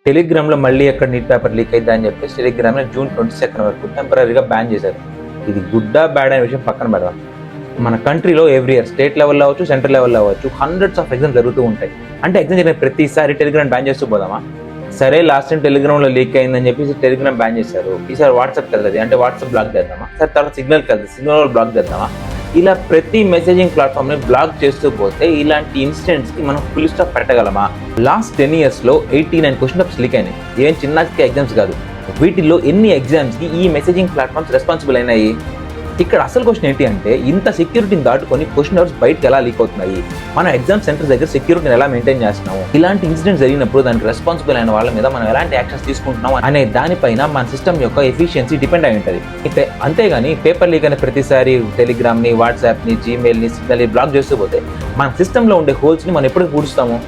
టెలిగ్రామ్లో మళ్ళీ ఎక్కడ నీట్ పేపర్ లీక్ అయిందా అని చెప్పేసి టెలిగ్రామ్ని June 22 వరకు టెంపరీగా బ్యాన్ చేశారు. ఇది గుడ్డా బ్యాడ్ అనే విషయం పక్కన పెడదాం. మన కంట్రీలో ఎవ్రీ ఇయర్ స్టేట్ లెవెల్లో అవ్వచ్చు, సెంట్రల్ లెవెల్లో అవ్వచ్చు, హండ్రెడ్స్ ఆఫ్ ఎగ్జామ్స్ జరుగుతూ ఉంటాయి. అంటే ఎగ్జామ్ జరిగిన ప్రతిసారి టెలిగ్రామ్ బ్యాన్ చేస్తూ పోదామా? సరే, లాస్ట్ టైం టెలిగ్రామ్లో లీక్ అయిందని చెప్పేసి టెలిగ్రామ్ బ్యాన్ చేశారు. ఈసారి వాట్సాప్కి వెళ్తుంది, అంటే వాట్సాప్ బ్లాక్ చేద్దామా? సరే, తర్వాత సిగ్నల్కి వెళ్తుంది, సిగ్నల్ బ్లాక్ చేద్దామా? ఇలా ప్రతి మెసేజింగ్ ప్లాట్ఫామ్ని బ్లాక్ చేస్తూ పోతే ఇలాంటి ఇన్సిడెంట్స్కి మనం ఫుల్ స్టాప్ పెట్టగలమా? లాస్ట్ 10 yearsలో 89 క్వశ్చన్ పేపర్స్ లీక్ అయినాయి. ఏం చిన్న ఎగ్జామ్స్ కాదు. వీటిల్లో ఎన్ని ఎగ్జామ్స్కి ఈ మెసేజింగ్ ప్లాట్ఫామ్స్ రెస్పాన్సిబుల్ అయినాయి? ఇక్కడ అసలు క్వశ్చన్ ఏంటి అంటే, ఇంత సెక్యూరిటీని దాటుకొని క్వశ్చన్ పేపర్స్ బయటకు ఎలా లీక్ అవుతున్నాయి? మనం ఎగ్జామ్ సెంటర్స్ దగ్గర సెక్యూరిటీని ఎలా మెయింటైన్ చేస్తున్నాము? ఇలాంటి ఇన్సిడెంట్స్ జరిగినప్పుడు దానికి రెస్పాన్సిబుల్ అయిన వాళ్ళ మీద మనం ఎలాంటి యాక్షన్స్ తీసుకుంటున్నాం అనే దానిపైన మన సిస్టమ్ యొక్క ఎఫిషియన్సీ డిపెండ్ అయి ఉంటుంది. అంతేగాని పేపర్ లీక్ అయిన ప్రతిసారి టెలిగ్రామ్ని, వాట్సాప్ని, జీమెయిల్ని, సిగ్నల్ని బ్లాక్ చేస్తూ పోతే మన సిస్టంలో ఉండే హోల్స్ని మనం ఎప్పుడు పూడుస్తాము?